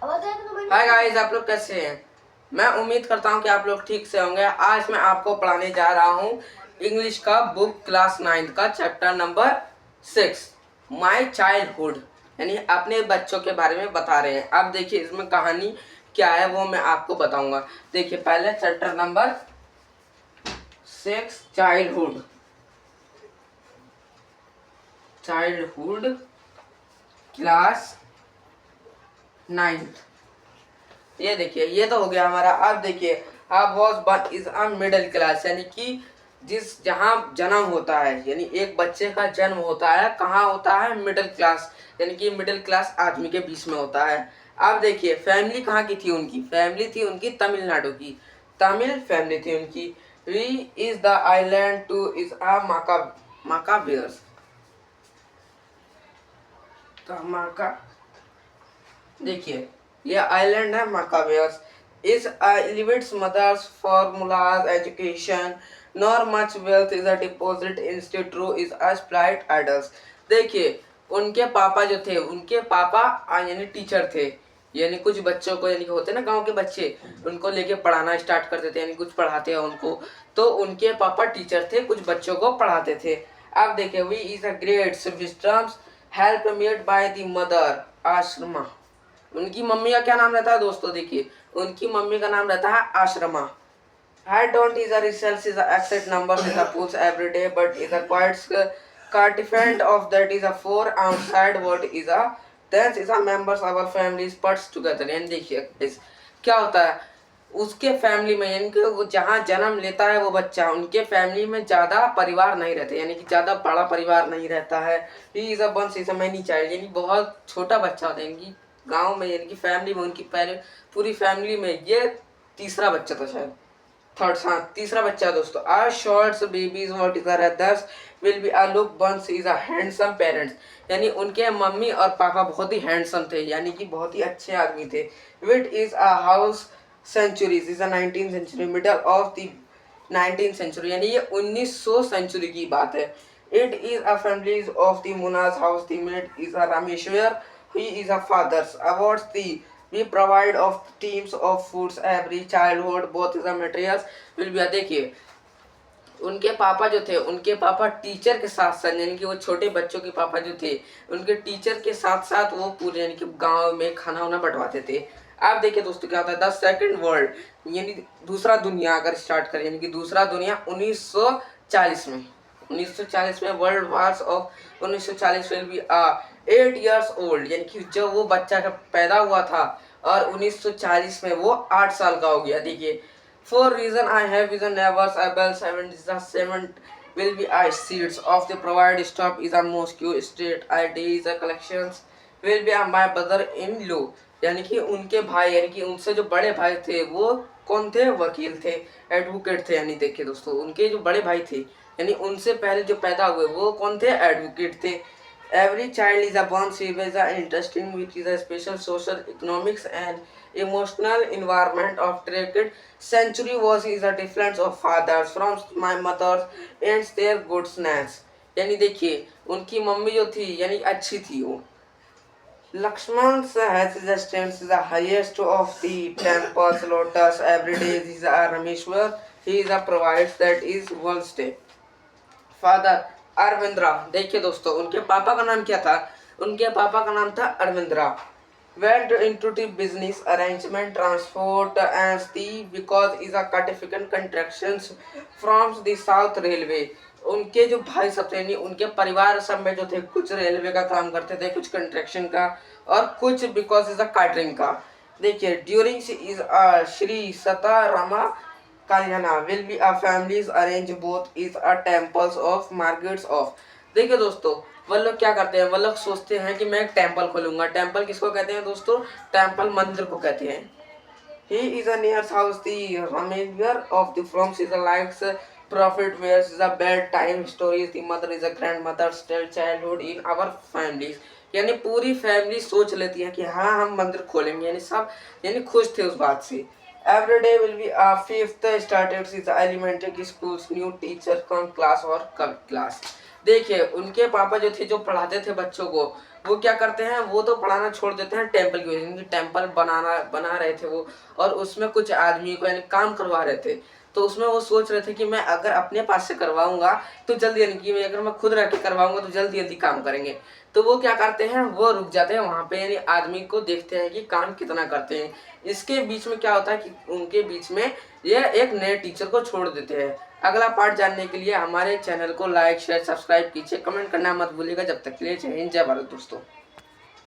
Hi guys, आप लोग कैसे हैं? मैं उम्मीद करता हूं कि आप लोग ठीक से होंगे। आज मैं आपको पढ़ाने जा रहा हूं इंग्लिश का बुक क्लास 9 का चैप्टर नंबर 6 माय चाइल्डहुड, यानी अपने बच्चों के बारे में बता रहे हैं। अब देखिए इसमें कहानी क्या है वो मैं आपको बताऊंगा। देखिए पहले चैप्टर नंबर 6 चाइल्डहुड क्लास 9। ये देखिए ये तो हो गया हमारा। अब देखिए अब was birth is a middle class, यानी कि जिस जहाँ जन्म होता है, यानी एक बच्चे का जन्म होता है कहाँ होता है? मिडिल क्लास, यानी कि मिडिल क्लास आदमी के बीच में होता है। अब देखिए फैमिली कहाँ की थी उनकी? फैमिली थी उनकी तमिलनाडु की, तमिल फैमिली थी उनकी। We is the island to is a माका बियर्स, तो माका देखिए ये आइलैंड है माकावेयर्स। इस elevates mother's formulas education nor much wealth is a deposit instead true is a sprite idols। देखिए उनके पापा जो थे, उनके पापा यानी टीचर थे, यानी कुछ बच्चों को, यानी होते ना गांव के बच्चे, उनको लेके पढ़ाना स्टार्ट कर देते, यानी कुछ पढ़ाते हैं उनको। तो उनके पापा टीचर थे, कुछ बच्चों को पढ़ाते थे। अब देखिए we is a great wisdoms help made by the mother आश्रमा। उनकी मम्मी का क्या नाम रहता है दोस्तों? देखिए उनकी मम्मी का नाम रहता है आश्रमा। Height don't is a results is a exact numbers is a pulse every day, but is a quite cartifant of that is a four outside what is a then is a members of our families puts together। यानी देखिए इस क्या होता है उसके family में, यानी कि वो जहाँ जन्म लेता है वो बच्चा, उनके फैमिली में ज्यादा परिवार नहीं रहते, यानी कि ज्यादा बड़ा परिवार नहीं रहता है। He is a buns is a many child, यानी बहुत छोटा बच्चा होता है। यानी गांव में, यानी कि फैमिली में, उनकी पहले पूरी फैमिली में ये तीसरा बच्चा था शायद, थर्ड, हाँ तीसरा बच्चा दोस्तों। Are shorts babies what is others will be a look buns is a handsome parents, यानी उनके मम्मी और पापा बहुत ही हैंडसम थे, यानी कि बहुत ही अच्छे आदमी थे। Wit is a house centuries is a 19th century middle of the 19th century, यानी ये 1900 सेंचुरी की बात है। It is a families of the मुनाज house the made is a Rameshwar, he is a father's awards the we provide of teams of foods every childhood both is a materials will be। देखिए उनके पापा जो थे, उनके पापा teacher के साथ साथ, यानी कि वो छोटे बच्चों के पापा जो थे, उनके टीचर के साथ साथ वो पूरे यानी कि गांव में खाना वाना बंटवाते थे। आप देखिए दोस्तों क्या होता है द सेकंड वर्ल्ड, यानी दूसरा दुनिया अगर स्टार्ट करें, यानी कि दूसरा दुनिया 1940 में, 1940 में world wars of 1940 will be 8 years old, यानी कि जब वो बच्चा जब पैदा हुआ था और 1940 में वो 8 साल का हो गया। देखिए for reason I have is a never able 7 will be I seeds of the provide stop is a Moscow state ID is a collections will be my brother in law, यानी कि उनके भाई, यानी कि उनसे जो बड़े भाई थे वो कौन थे? वकील थे, एडवोकेट थे। यानी देखिए दोस्तों उनके जो बड़े भाई थे, यानी उनसे पहले जो पैदा हुए वो कौन थे? एडवोकेट थे। Every child is a born with a interesting which is a special social economics and emotional environment of trade century was is a difference of fathers from my mother's and their good snacks। यानी देखिए उनकी mummy जो थी यानी अच्छी थी वो। Lakshman has his strength is the highest of the temples lotus every day is a Rameshwar, he is a provides that is one step father Arvindra. देखिए दोस्तों उनके पापा का नाम क्या था? उनके पापा का नाम था अरविंद्रा। went into the business arrangement transport as the because is a certificate contractions from the south railway। उनके जो भाई सब थे, उनके परिवार सब में जो थे, कुछ रेलवे का काम करते थे, कुछ कंस्ट्रक्शन का और कुछ बिकॉज इज अ कैटरिंग का। देखिए during is Shri Satarama Kalyana will be a families arrange both is a temples of markets of। देखिए दोस्तों वो लोग क्या करते हैं, वो लोग सोचते हैं कि मैं एक टेम्पल खोलूंगा। टेम्पल किसको कहते हैं दोस्तों? टेम्पल मंदिर को कहते हैं। He is a near house the remainder of the from is a likes prophet wears is a bedtime stories the mother is a grandmother still childhood in our families। यानी पूरी फैमिली सोच लेती है कि हाँ हम मंदिर खोलेंगे, यानी सब यानी खुश थे उस बात से। Every day will be a fifth started is elementary schools new teacher from class और class। देखिए उनके पापा जो थे जो पढ़ाते थे बच्चों को, वो क्या करते हैं, वो तो पढ़ाना छोड़ देते हैं टेम्पल की वजह से। टेम्पल बना रहे थे वो, और उसमें कुछ आदमी को यानी काम करवा रहे थे। तो उसमें वो सोच रहे थे कि मैं अगर अपने पास से करवाऊंगा तो जल्दी, यानी कि अगर मैं खुद रह के करवाऊंगा तो जल्दी जल्दी काम करेंगे। तो वो क्या करते हैं, वो रुक जाते हैं वहाँ पे, यानी आदमी को देखते हैं कि काम कितना करते हैं। इसके बीच में क्या होता है कि उनके बीच में ये एक नए टीचर को छोड़ देते हैं। अगला पार्ट जानने के लिए हमारे चैनल को लाइक शेयर सब्सक्राइब कीजिए, कमेंट करना मत भूलिएगा। जब तक के लिए जय हिंद जय भारत दोस्तों।